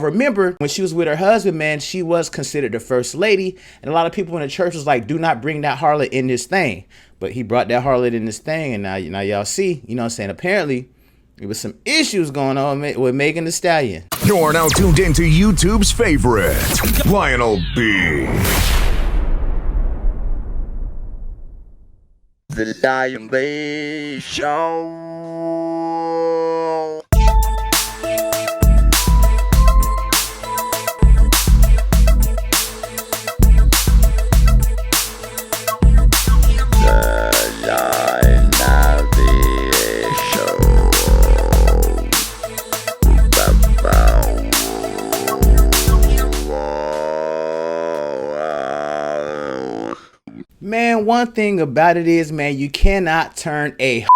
Remember, when she was with her husband, man, she was considered the first lady. And a lot of people in the church was like, do not bring that harlot in this thing. But he brought that harlot in this thing. And now y'all see, you know what I'm saying? Apparently, there was some issues going on with Meagan Thee Stallion. You're now tuned into YouTube's favorite, Lionel B. The Lionel B Show. Man, one thing about it is, man, you cannot turn a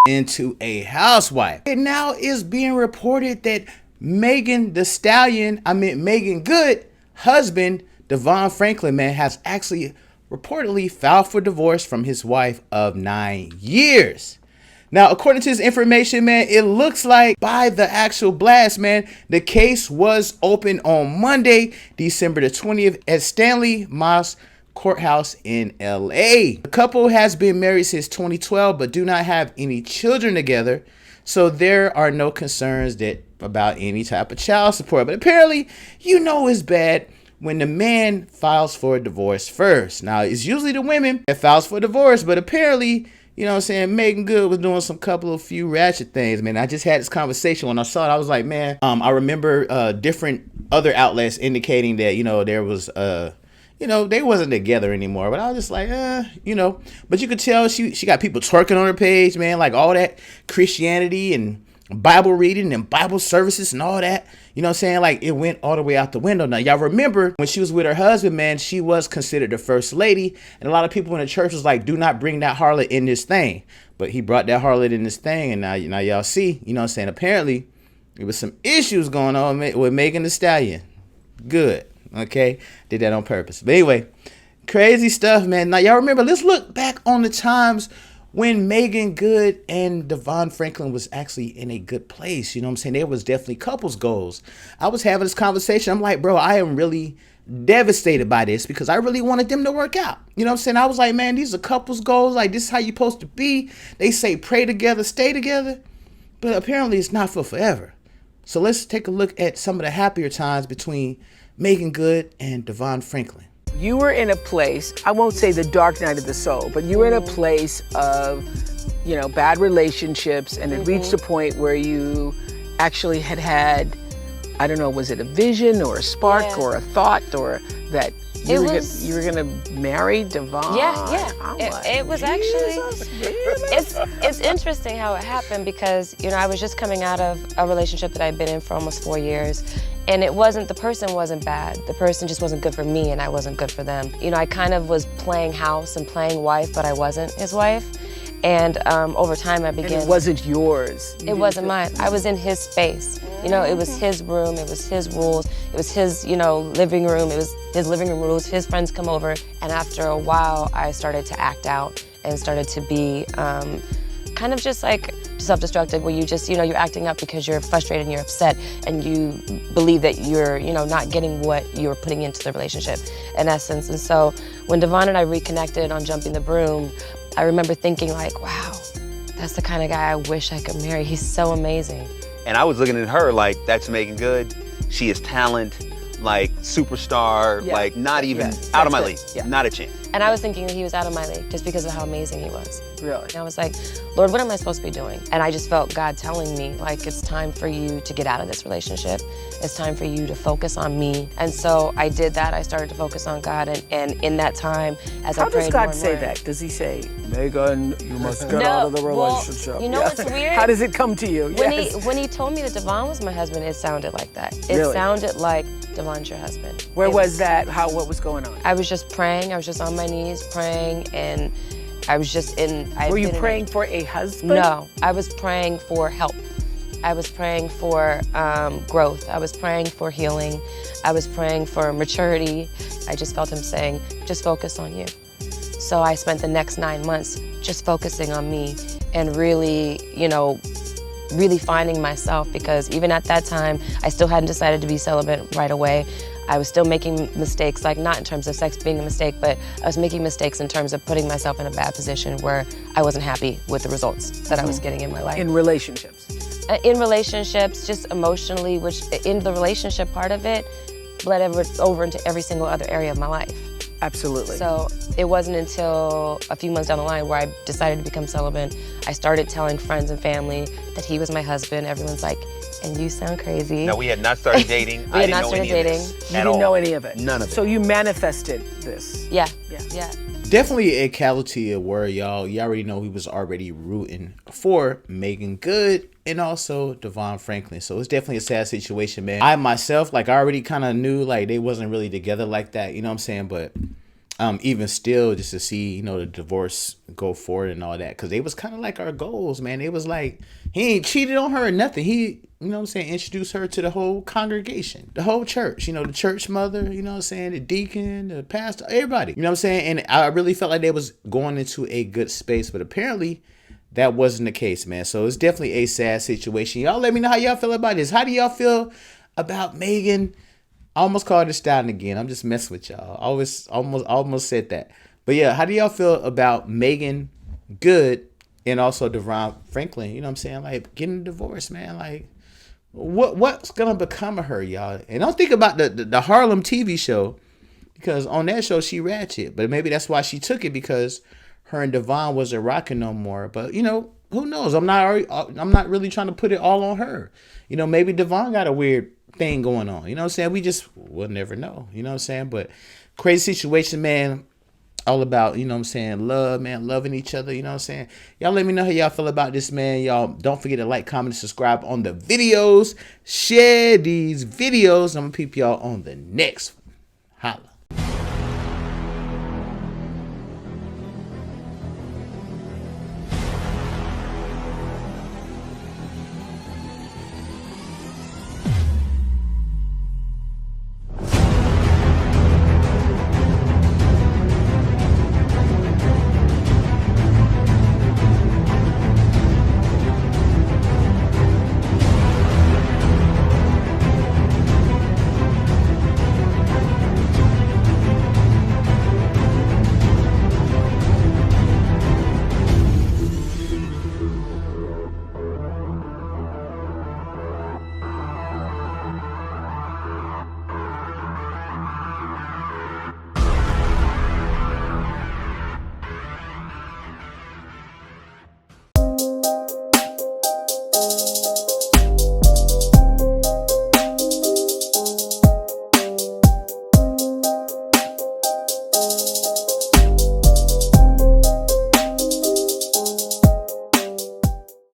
into a housewife. It now is being reported that Meagan Good husband, Devon Franklin, man, has actually reportedly filed for divorce from his wife of 9 years. Now, according to this information, man, it looks like by the actual blast, man, the case was opened on Monday, December the 20th at Stanley Moss Courthouse in LA. The couple has been married since 2012 but do not have any children together, so there are no concerns about any type of child support. But apparently, it's bad when the man files for a divorce first. Now, it's usually the women that files for divorce, but apparently, Meagan Good was doing a few ratchet things, man. I just had this conversation when I saw it. I was like, man, I remember different other outlets indicating that, there was they wasn't together anymore. But I was just like, But you could tell she got people twerking on her page, man, like all that Christianity and Bible reading and Bible services and all that. Like it went all the way out the window. Now, y'all remember when she was with her husband, man, she was considered the first lady. And a lot of people in the church was like, do not bring that harlot in this thing. But he brought that harlot in this thing. And now y'all see, apparently there was some issues going on with Meagan Thee Stallion. Good. Okay, did that on purpose. But anyway, crazy stuff, man. Now, y'all remember, let's look back on the times when Meagan Good and Devon Franklin was actually in a good place. There was definitely couples goals. I was having this conversation. I'm like, bro, I am really devastated by this because I really wanted them to work out. I was like, man, these are couples goals. Like, this is how you're supposed to be. They say pray together, stay together. But apparently it's not for forever. So let's take a look at some of the happier times between Meagan Good and Devon Franklin. You were in a place, I won't say the dark night of the soul, but you were in a place of, bad relationships, and it reached a point where you actually had, I don't know, was it a vision or a spark or a thought or that you were gonna marry Devon? Yeah. It was actually, it's interesting how it happened because, I was just coming out of a relationship that I'd been in for almost 4 years. And the person wasn't bad. The person just wasn't good for me and I wasn't good for them. I kind of was playing house and playing wife, but I wasn't his wife. And over time I began. And it wasn't yours. It wasn't mine. I was in his space. It was his room, it was his rules, it was his, living room, it was his living room rules, his friends come over. And after a while, I started to act out and started to be kind of just like self-destructive, where you just, you're acting up because you're frustrated and you're upset and you believe that you're, not getting what you're putting into the relationship in essence. And so when Devon and I reconnected on Jumping the Broom, I remember thinking like, wow, that's the kind of guy I wish I could marry. He's so amazing. And I was looking at her like, that's Meagan Good. She is talent, like superstar, like not even out of my league, not a chance. And I was thinking that he was out of my league just because of how amazing he was. Really? And I was like, Lord, what am I supposed to be doing? And I just felt God telling me, like, it's time for you to get out of this relationship. It's time for you to focus on me. And so I did that. I started to focus on God. And in that time, as I prayed more and more. How does God say that? Does he say, Meagan, you must get out of the relationship? Well, you know what's weird? How does it come to you? When he told me that Devon was my husband, it sounded like that. It Really? sounded like Devon's your husband. Where was that? What was going on? I was just praying. I was just on my knees praying, and I was just in. Were you praying for a husband? No, I was praying for help. I was praying for growth. I was praying for healing. I was praying for maturity. I just felt him saying, just focus on you. So I spent the next 9 months just focusing on me and really, really finding myself, because even at that time, I still hadn't decided to be celibate right away. I was still making mistakes, like not in terms of sex being a mistake, but I was making mistakes in terms of putting myself in a bad position where I wasn't happy with the results that I was getting in my life. In relationships? In relationships, just emotionally, which in the relationship part of it, bled over into every single other area of my life. Absolutely. So it wasn't until a few months down the line where I decided to become celibate. I started telling friends and family that he was my husband. Everyone's like, and you sound crazy. No, we had not started dating. We had not started dating. You didn't know any of it? None of it. So you manifested this? Yeah. Definitely a casualty of where y'all already know he was already rooting for Meagan Good and also Devon Franklin. So it's definitely a sad situation, man. I myself, like, I already kind of knew, like, they wasn't really together like that, you know what I'm saying? But even still, just to see, you know, the divorce go forward and all that, because they was kind of like our goals, man. It was like, he ain't cheated on her or nothing. He, you know what I'm saying, introduced her to the whole congregation, the whole church, you know, the church mother, you know what I'm saying, the deacon, the pastor, everybody, you know what I'm saying? And I really felt like they was going into a good space, but apparently that wasn't the case, man. So it's definitely a sad situation. Y'all let me know how y'all feel about this. How do y'all feel about Meagan? I almost called this down again. I'm just messing with y'all. Almost said that. But yeah, how do y'all feel about Meagan Good and also Devon Franklin? You know what I'm saying? Like, getting a divorce, man. Like, what's gonna become of her, y'all? And don't think about the Harlem TV show, because on that show she ratchet. But maybe that's why she took it, because her and Devon wasn't rocking no more. But you know, who knows? I'm not really trying to put it all on her. You know, maybe Devon got a weird thing going on. You know what I'm saying? We'll never know. You know what I'm saying? But crazy situation, man. All about, you know what I'm saying, love, man, loving each other, you know what I'm saying? Y'all let me know how y'all feel about this, man. Y'all don't forget to like, comment, and subscribe on the videos. Share these videos. I'm gonna peep y'all on the next one. Holla.